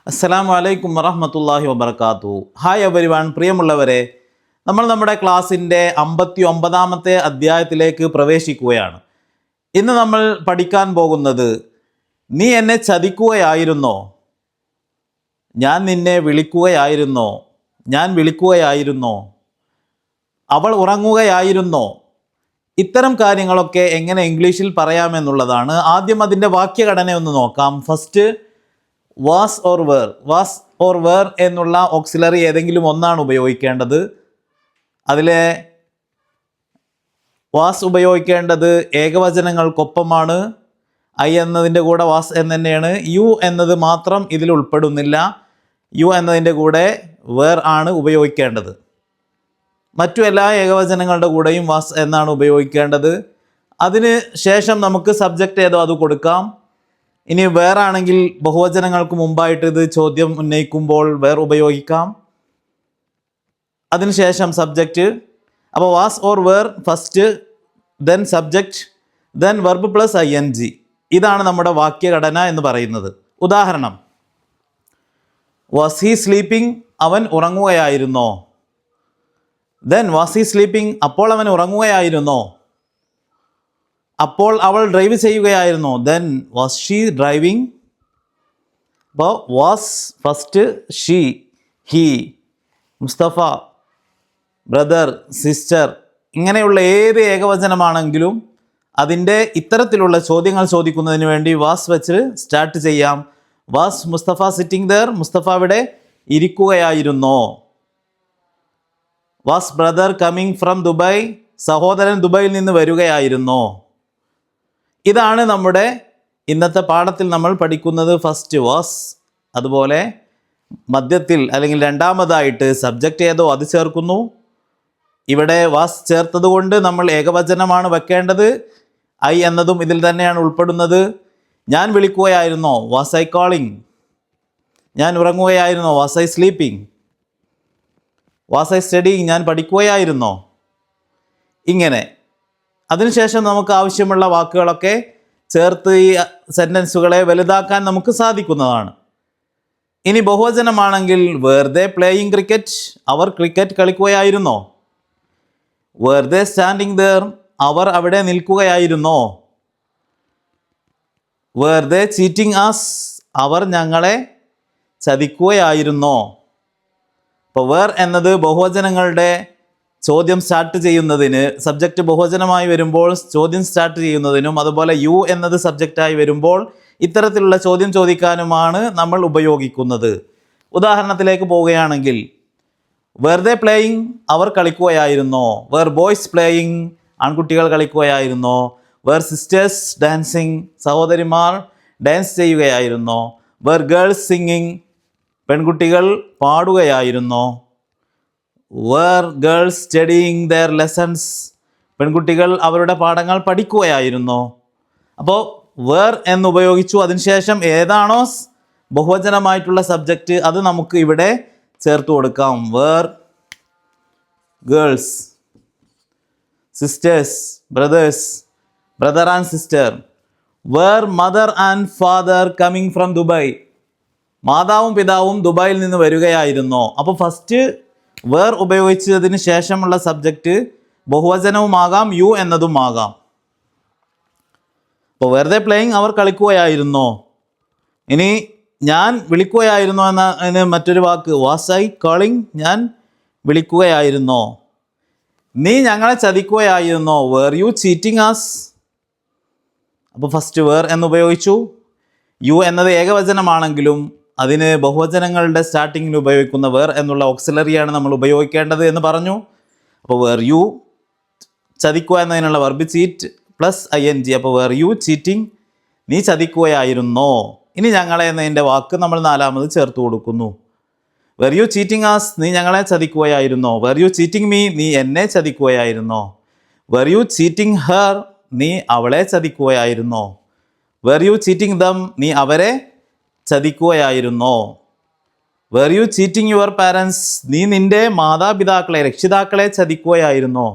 അസ്സലാമു അലൈക്കും വറഹ്മത്തുള്ളാഹി വബറകാതുഹു. ഹായ് എവരിവൺ, പ്രിയമുള്ളവരെ, നമ്മൾ നമ്മുടെ ക്ലാസ്സിൻ്റെ 59ാമത്തെ അധ്യായത്തിലേക്ക് പ്രവേശിക്കുകയാണ്. ഇന്ന് നമ്മൾ പഠിക്കാൻ പോകുന്നത് നീ എന്നെ ചതിക്കുകയായിരുന്നോ, ഞാൻ നിന്നെ വിളിക്കുകയായിരുന്നോ, ഞാൻ വിളിക്കുകയായിരുന്നോ, അവൾ ഉറങ്ങുകയായിരുന്നോ, ഇത്തരം കാര്യങ്ങളൊക്കെ എങ്ങനെ ഇംഗ്ലീഷിൽ പറയാമെന്നുള്ളതാണ്. ആദ്യം അതിൻ്റെ വാക്യഘടന ഒന്ന് നോക്കാം. First, was or where. Was or where എന്നുള്ള ഓക്സിലറി ഏതെങ്കിലും ഒന്നാണ് ഉപയോഗിക്കേണ്ടത്. അതിലെ വാസ് ഉപയോഗിക്കേണ്ടത് ഏകവചനങ്ങൾക്കൊപ്പമാണ്. ഐ എന്നതിൻ്റെ കൂടെ വാസ് എന്ന് തന്നെയാണ്. യു എന്നത് മാത്രം ഇതിൽ ഉൾപ്പെടുന്നില്ല. യു എന്നതിൻ്റെ കൂടെ വേർ ആണ് ഉപയോഗിക്കേണ്ടത്. മറ്റു എല്ലാ ഏകവചനങ്ങളുടെ കൂടെയും വാസ് എന്നാണ് ഉപയോഗിക്കേണ്ടത്. അതിന് ശേഷം നമുക്ക് സബ്ജക്റ്റ് ഏതോ അത് കൊടുക്കാം. ഇനി വേർ ആണെങ്കിൽ ബഹുവചനങ്ങൾക്ക് മുമ്പായിട്ട് ഇത് ചോദ്യം ഉന്നയിക്കുമ്പോൾ വേർ ഉപയോഗിക്കാം. അതിനുശേഷം സബ്ജക്റ്റ്. അപ്പോൾ was or where first, then subject, then verb plus ING. ഇതാണ് നമ്മുടെ വാക്യഘടന എന്ന് പറയുന്നത്. ഉദാഹരണം, വാസ് ഹി സ്ലീപ്പിംഗ്, അവൻ ഉറങ്ങുകയായിരുന്നോ. ദെൻ വാസ് ഹി സ്ലീപ്പിംഗ്, അപ്പോൾ അവൻ ഉറങ്ങുകയായിരുന്നോ. അപ്പോൾ അവൾ ഡ്രൈവ് ചെയ്യുകയായിരുന്നോ. Then was she driving. അപ്പോൾ was first, she, he, Mustafa, brother, sister, ഇങ്ങനെയുള്ള ഏത് ഏകവചനമാണെങ്കിലും അതിൻ്റെ ഇത്തരത്തിലുള്ള ചോദ്യങ്ങൾ ചോദിക്കുന്നതിന് വേണ്ടി വാസ് വെച്ച് സ്റ്റാർട്ട് ചെയ്യാം. Was Mustafa sitting there, Mustafa അവിടെ ഇരിക്കുകയായിരുന്നോ. Was brother coming from Dubai, സഹോദരൻ ദുബായിൽ നിന്ന് വരികയായിരുന്നോ. ഇതാണ് നമ്മുടെ ഇന്നത്തെ പാഠത്തിൽ നമ്മൾ പഠിക്കുന്നത്. ഫസ്റ്റ് വാസ്, അതുപോലെ മധ്യത്തിൽ അല്ലെങ്കിൽ രണ്ടാമതായിട്ട് സബ്ജക്റ്റ് ഏതോ അത് ചേർക്കുന്നു. ഇവിടെ വാസ് ചേർത്തത് കൊണ്ട് നമ്മൾ ഏകവചനമാണ് വെക്കേണ്ടത്. ഐ എന്നതും ഇതിൽ തന്നെയാണ് ഉൾപ്പെടുന്നത്. ഞാൻ വിളിക്കുകയായിരുന്നോ, വാസ് ഐ കോളിംഗ്. ഞാൻ ഉറങ്ങുകയായിരുന്നോ, was I sleeping. Was I studying, ഞാൻ പഠിക്കുകയായിരുന്നോ. ഇങ്ങനെ അതിനുശേഷം നമുക്ക് ആവശ്യമുള്ള വാക്കുകളൊക്കെ ചേർത്ത് ഈ സെൻറ്റൻസുകളെ വലുതാക്കാൻ നമുക്ക് സാധിക്കുന്നതാണ്. ഇനി ബഹുവചനമാണെങ്കിൽ വേർ ദേ പ്ലേയിങ് ക്രിക്കറ്റ്, അവർ ക്രിക്കറ്റ് കളിക്കുകയായിരുന്നോ. വേർ ദേ സ്റ്റാൻഡിങ് ദർ, അവർ അവിടെ നിൽക്കുകയായിരുന്നോ. വേർ ദേ ചീറ്റിംഗ് അസ്, അവർ ഞങ്ങളെ ചതിക്കുകയായിരുന്നോ. അപ്പോൾ വേർ എന്നത് ബഹുവചനങ്ങളുടെ ചോദ്യം സ്റ്റാർട്ട് ചെയ്യുന്നതിന്, സബ്ജക്റ്റ് ബഹുവചനമായി വരുമ്പോൾ ചോദ്യം സ്റ്റാർട്ട് ചെയ്യുന്നതിനും, അതുപോലെ യു എന്നത് സബ്ജക്റ്റായി വരുമ്പോൾ ഇത്തരത്തിലുള്ള ചോദ്യം ചോദിക്കാനുമാണ് നമ്മൾ ഉപയോഗിക്കുന്നത്. ഉദാഹരണത്തിലേക്ക് പോവുകയാണെങ്കിൽ, വേർ ദേ പ്ലേയിങ്, അവർ കളിക്കുകയായിരുന്നോ. വേർ ബോയ്സ് പ്ലേയിങ്, ആൺകുട്ടികൾ കളിക്കുകയായിരുന്നോ. വേർ സിസ്റ്റേഴ്സ് ഡാൻസിങ്, സഹോദരിമാർ ഡാൻസ് ചെയ്യുകയായിരുന്നോ. വേർ ഗേൾസ് സിംഗിങ്, പെൺകുട്ടികൾ പാടുകയായിരുന്നോ. Were girls studying their lessons, പെൺകുട്ടികൾ അവരുടെ പാഠങ്ങൾ പഠിക്കുകയായിരുന്നോ. അപ്പോൾ വേർ എന്നുപയോഗിച്ചു. അതിനുശേഷം ഏതാണോ ബഹുവചനമായിട്ടുള്ള സബ്ജക്റ്റ് അത് നമുക്ക് ഇവിടെ ചേർത്ത് കൊടുക്കാം. Where girls, sisters, brothers, brother and sister. Where mother and father coming from Dubai, മാതാവും പിതാവും ദുബായിൽ നിന്ന് വരികയായിരുന്നോ. അപ്പോൾ ഫസ്റ്റ് വേർ ഉപയോഗിച്ചതിന് ശേഷമുള്ള സബ്ജക്റ്റ് ബഹുവചനവുമാകാം യു എന്നതുമാകാം. അപ്പോൾ വെറുതെ പ്ലേയിങ്, അവർ കളിക്കുകയായിരുന്നോ. ഇനി ഞാൻ വിളിക്കുകയായിരുന്നോ എന്നതിന് മറ്റൊരു വാക്ക് വാസ് ഐ കോളിംഗ്, ഞാൻ വിളിക്കുകയായിരുന്നോ. നീ ഞങ്ങളെ ചതിക്കുകയായിരുന്നോ. Were you cheating us. അപ്പോൾ ഫസ്റ്റ് വേർ എന്നുപയോഗിച്ചു. യു എന്നത് ഏകവചനമാണെങ്കിലും അതിന് ബഹുവചനങ്ങളുടെ സ്റ്റാർട്ടിങ്ങിൽ ഉപയോഗിക്കുന്ന വേർ എന്നുള്ള ഓക്സിലറിയാണ് നമ്മൾ ഉപയോഗിക്കേണ്ടത് എന്ന് പറഞ്ഞു. അപ്പോൾ വേർ യു, ചതിക്കുക എന്നതിനുള്ള വെർബ് ചീറ്റ് പ്ലസ് ING. അപ്പോൾ വേർ യു ചീറ്റിംഗ്, നീ ചതിക്കുകയായിരുന്നോ. ഇനി ഞങ്ങളെ എന്നതിൻ്റെ വാക്ക് നമ്മൾ നാലാമത് ചേർത്ത് കൊടുക്കുന്നു. വേർ യു ചീറ്റിംഗ് ആസ്, നീ ഞങ്ങളെ ചതിക്കുകയായിരുന്നോ. വേർ യു ചീറ്റിംഗ് മീ, നീ എന്നെ ചതിക്കുകയായിരുന്നോ. വേർ യു ചീറ്റിംഗ് ഹർ, നീ അവളെ ചതിക്കുകയായിരുന്നോ. വേർ യു ചീറ്റിംഗ് ദം, നീ അവരെ ചതിക്കുകയായിരുന്നോ. Were you cheating your parents, നീ നിൻ്റെ മാതാപിതാക്കളെ, രക്ഷിതാക്കളെ ചതിക്കുകയായിരുന്നോ.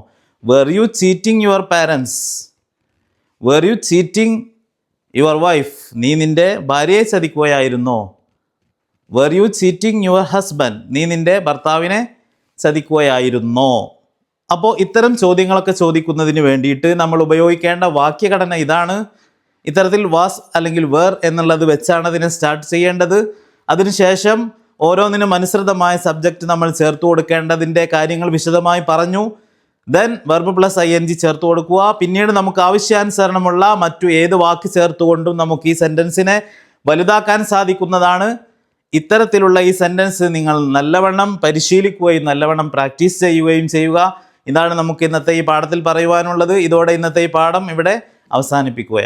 Were you cheating your parents. Were you cheating your wife, നീ നിൻ്റെ ഭാര്യയെ ചതിക്കുകയായിരുന്നോ. Were you cheating your husband? നീ നിൻ്റെ ഭർത്താവിനെ ചതിക്കുകയായിരുന്നോ? അപ്പോൾ ഇത്തരം ചോദ്യങ്ങളൊക്കെ ചോദിക്കുന്നതിന് വേണ്ടിയിട്ട് നമ്മൾ ഉപയോഗിക്കേണ്ട വാക്യഘടന ഇതാണ്. ഇത്തരത്തിൽ വാസ് അല്ലെങ്കിൽ വേർ എന്നുള്ളത് വെച്ചാണ് അതിനെ സ്റ്റാർട്ട് ചെയ്യേണ്ടത്. അതിനുശേഷം ഓരോന്നിനും അനുസൃതമായ സബ്ജക്റ്റ് നമ്മൾ ചേർത്ത് കൊടുക്കേണ്ടതിൻ്റെ കാര്യങ്ങൾ വിശദമായി പറഞ്ഞു. ദെൻ വെർബ് പ്ലസ് ING ചേർത്ത് കൊടുക്കുക. പിന്നീട് നമുക്ക് ആവശ്യാനുസരണമുള്ള മറ്റു ഏത് വാക്ക് ചേർത്തുകൊണ്ടും നമുക്ക് ഈ സെൻറ്റൻസിനെ വലുതാക്കാൻ സാധിക്കുന്നതാണ്. ഇത്തരത്തിലുള്ള ഈ സെൻറ്റൻസ് നിങ്ങൾ നല്ലവണ്ണം പരിശീലിക്കുകയും നല്ലവണ്ണം പ്രാക്ടീസ് ചെയ്യുകയും ചെയ്യുക. ഇതാണ് നമുക്ക് ഇന്നത്തെ ഈ പാഠത്തിൽ പറയുവാനുള്ളത്. ഇതോടെ ഇന്നത്തെ ഈ പാഠം ഇവിടെ അവസാനിപ്പിക്കുകയാണ്.